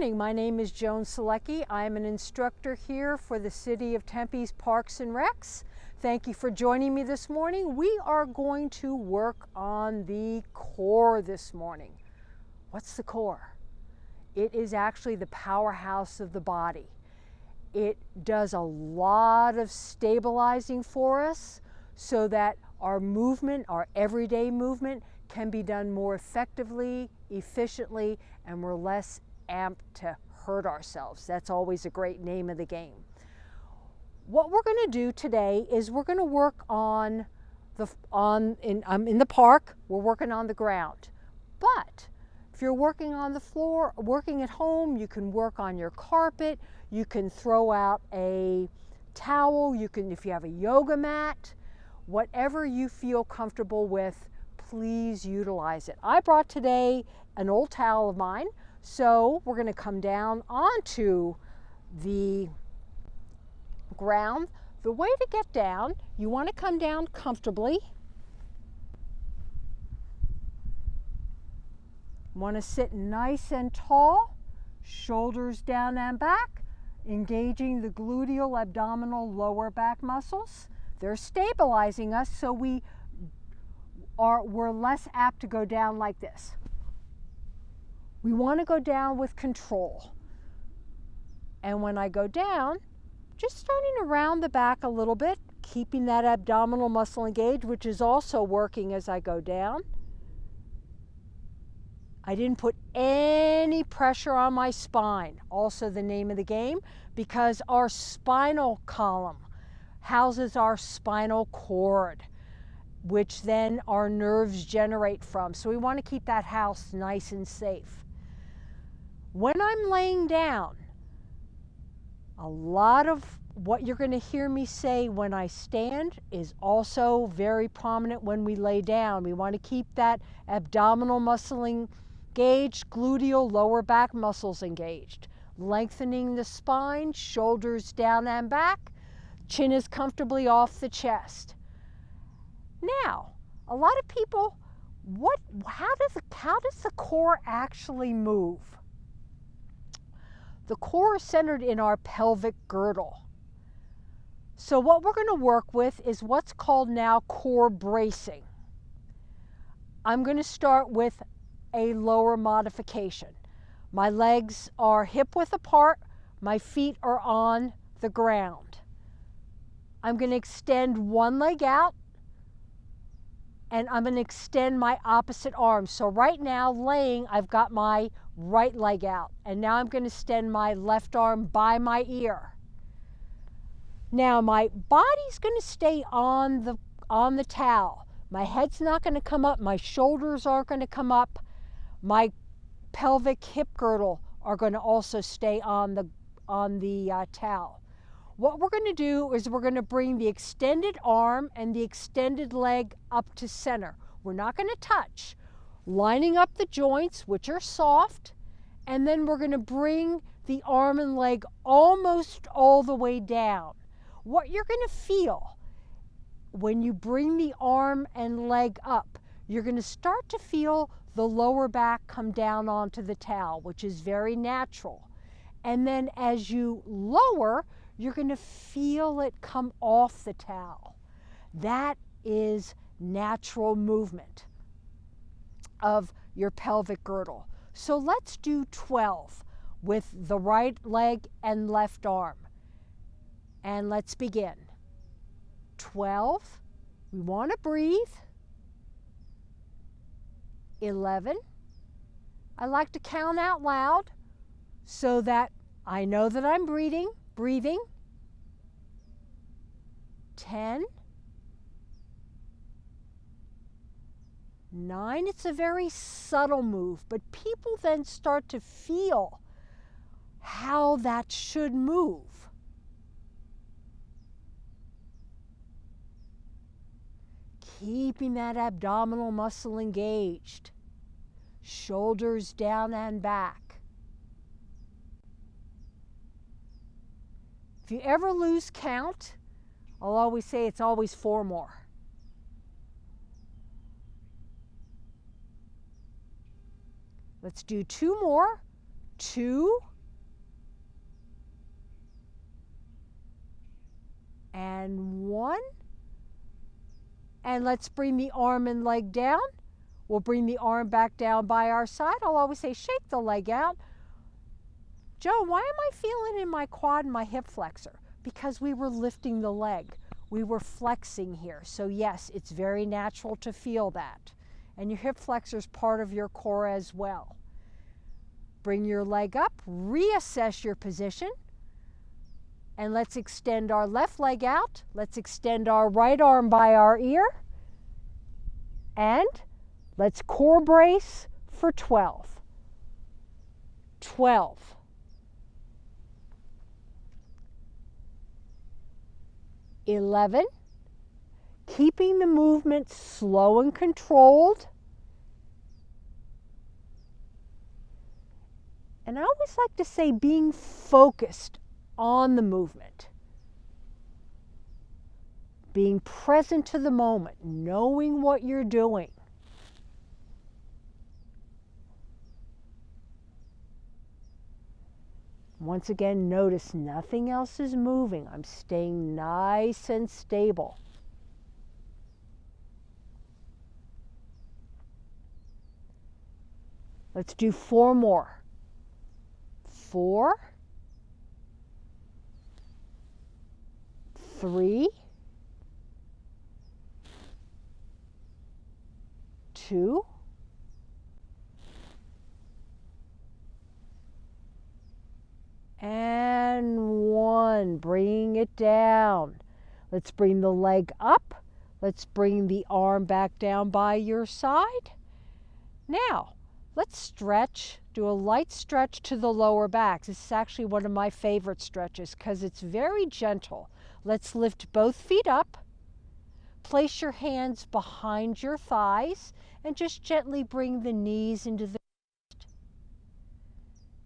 morning, my name is Joan Selecky. I am an instructor here for the City of Tempe's Parks and Recs. Thank you for joining me this morning. We are going to work on the core this morning. What's the core? It is actually the powerhouse of the body. It does a lot of stabilizing for us so that our movement, our everyday movement, can be done more effectively, efficiently, and we're less amped to hurt ourselves. That's always a great name of the game. What we're going to do today is we're going to work on I'm in the park, we're working on the ground. But if you're working on the floor, working at home, you can work on your carpet, you can throw out a towel, you can, if you have a yoga mat, whatever you feel comfortable with, please utilize it. I brought today an old towel of mine, so we're going to come down onto the ground. The way to get down, you want to come down comfortably. You want to sit nice and tall, shoulders down and back, engaging the gluteal, abdominal, lower back muscles. They're stabilizing us so we're less apt to go down like this. We want to go down with control. And when I go down, just starting around the back a little bit, keeping that abdominal muscle engaged, which is also working as I go down. I didn't put any pressure on my spine, also the name of the game, because our spinal column houses our spinal cord, which then our nerves generate from. So we want to keep that house nice and safe. When I'm laying down, a lot of what you're going to hear me say when I stand is also very prominent when we lay down. We want to keep that abdominal muscle engaged, gluteal, lower back muscles engaged. Lengthening the spine, shoulders down and back, chin is comfortably off the chest. Now, a lot of people, how does the core actually move? The core is centered in our pelvic girdle. So what we're going to work with is what's called now core bracing. I'm going to start with a lower modification. My legs are hip width apart, my feet are on the ground. I'm going to extend one leg out, and I'm going to extend my opposite arm. So right now, laying, I've got my right leg out, and now I'm going to extend my left arm by my ear. Now my body's going to stay on the towel. My head's not going to come up, my shoulders aren't going to come up, my pelvic hip girdle are going to also stay on the towel. What we're going to do is we're going to bring the extended arm and the extended leg up to center. We're not going to touch. Lining up the joints, which are soft, and then we're going to bring the arm and leg almost all the way down. What you're going to feel when you bring the arm and leg up, you're going to start to feel the lower back come down onto the towel, which is very natural. And then as you lower, you're going to feel it come off the towel. That is natural movement of your pelvic girdle. So let's do 12 with the right leg and left arm. And let's begin. 12, we want to breathe. 11, I like to count out loud so that I know that I'm breathing. 10, 9, it's a very subtle move, but people then start to feel how that should move. Keeping that abdominal muscle engaged, shoulders down and back. If you ever lose count, I'll always say it's always 4 more. Let's do 2 more. 2, and 1. And let's bring the arm and leg down. We'll bring the arm back down by our side. I'll always say, shake the leg out. Joe, why am I feeling in my quad and my hip flexor? Because we were lifting the leg. We were flexing here. So yes, it's very natural to feel that. And your hip flexor is part of your core as well. Bring your leg up, reassess your position, and let's extend our left leg out. Let's extend our right arm by our ear, and let's core brace for 12. 12. 11. Keeping the movement slow and controlled. And I always like to say being focused on the movement. Being present to the moment, knowing what you're doing. Once again, notice nothing else is moving. I'm staying nice and stable. Let's do 4 more. 4, 3, 2, and 1. Bringing it down. Let's bring the leg up. Let's bring the arm back down by your side. Now, let's stretch, do a light stretch to the lower back. This is actually one of my favorite stretches because it's very gentle. Let's lift both feet up. Place your hands behind your thighs and just gently bring the knees into the chest.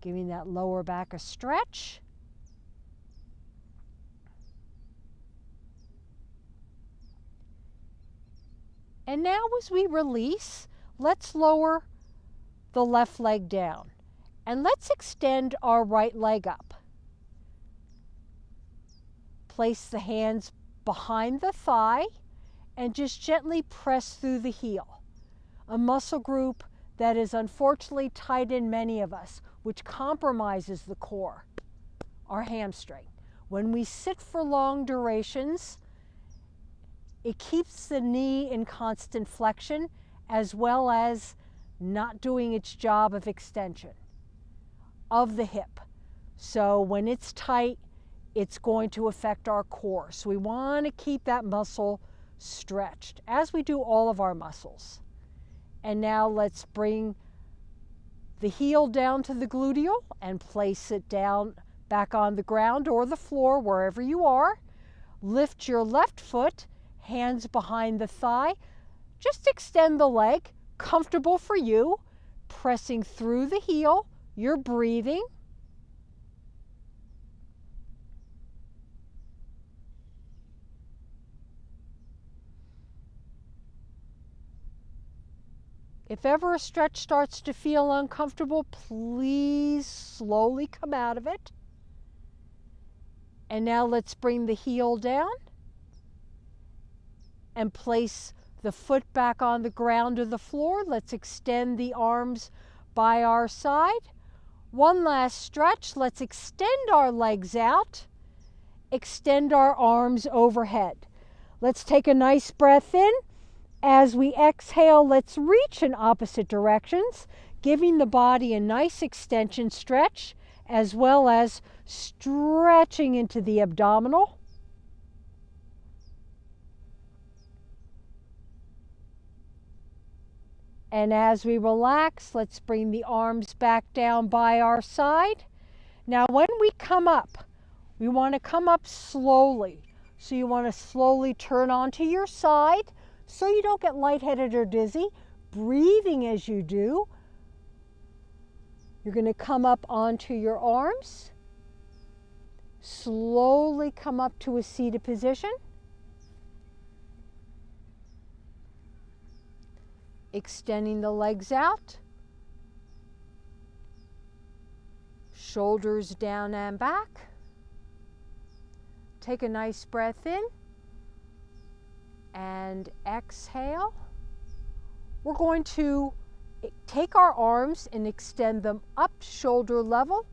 Giving that lower back a stretch. And now as we release, let's lower the left leg down. And let's extend our right leg up. Place the hands behind the thigh and just gently press through the heel. A muscle group that is unfortunately tight in many of us, which compromises the core, our hamstring. When we sit for long durations, it keeps the knee in constant flexion as well as not doing its job of extension of the hip. So when it's tight, it's going to affect our core. So we want to keep that muscle stretched, as we do all of our muscles. And now let's bring the heel down to the gluteal and place it down back on the ground or the floor, wherever you are. Lift your left foot, hands behind the thigh. Just extend the leg. Comfortable for you, pressing through the heel, you're breathing. If ever a stretch starts to feel uncomfortable, please slowly come out of it. And now let's bring the heel down and place the foot back on the ground or the floor. Let's extend the arms by our side. One last stretch. Let's extend our legs out. Extend our arms overhead. Let's take a nice breath in. As we exhale, let's reach in opposite directions, giving the body a nice extension stretch, as well as stretching into the abdominal. And as we relax, let's bring the arms back down by our side. Now when we come up, we want to come up slowly. So you want to slowly turn onto your side so you don't get lightheaded or dizzy. Breathing as you do. You're going to come up onto your arms. Slowly come up to a seated position. Extending the legs out, shoulders down and back. Take a nice breath in and exhale. We're going to take our arms and extend them up shoulder level.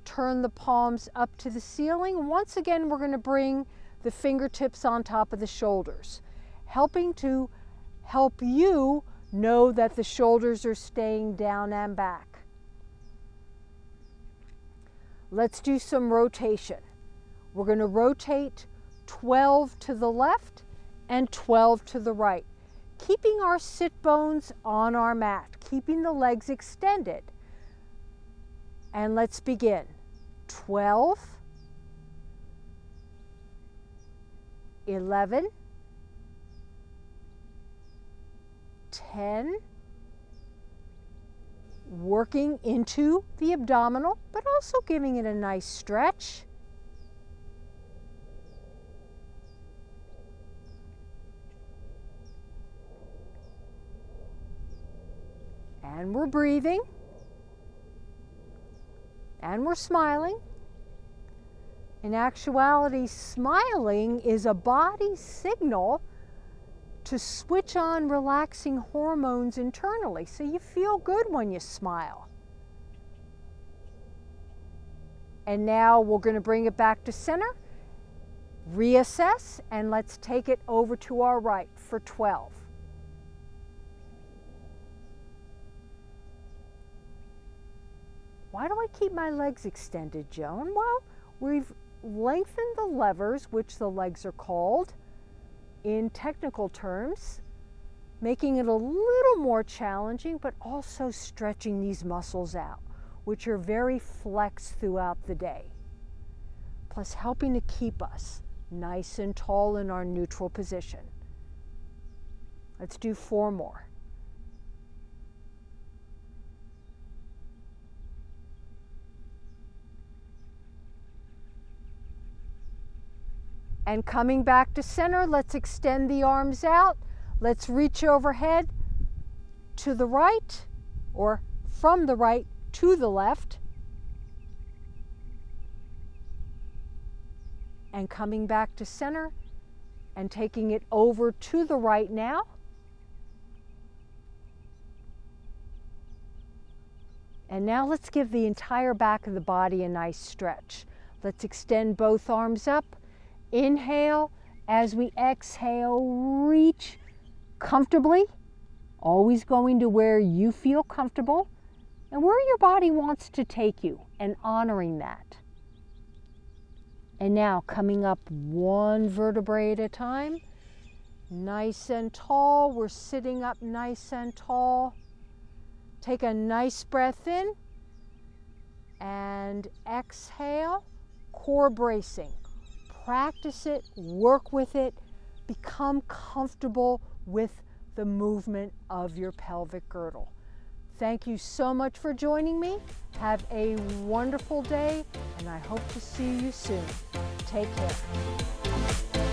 Turn the palms up to the ceiling. Once again, we're going to bring the fingertips on top of the shoulders, helping to help you know that the shoulders are staying down and back. Let's do some rotation. We're going to rotate 12 to the left and 12 to the right, keeping our sit bones on our mat, keeping the legs extended. And let's begin. 12, 11, 10, working into the abdominal, but also giving it a nice stretch. 'And we're breathing, and we're smiling. In actuality, smiling is a body signal to switch on relaxing hormones internally, so you feel good when you smile. And now we're going to bring it back to center, reassess, and let's take it over to our right for 12. Why do I keep my legs extended, Joan? Well, we've lengthened the levers, which the legs are called in technical terms, making it a little more challenging, but also stretching these muscles out, which are very flexed throughout the day, plus helping to keep us nice and tall in our neutral position. Let's do 4 more. And coming back to center, let's extend the arms out. Let's reach overhead to the right, or from the right to the left. And coming back to center and taking it over to the right now. And now let's give the entire back of the body a nice stretch. Let's extend both arms up. Inhale. As we exhale, reach comfortably, always going to where you feel comfortable and where your body wants to take you, and honoring that. And now coming up 1 vertebrae at a time, nice and tall. We're sitting up nice and tall. Take a nice breath in and exhale, core bracing. Practice it, work with it, become comfortable with the movement of your pelvic girdle. Thank you so much for joining me. Have a wonderful day, and I hope to see you soon. Take care.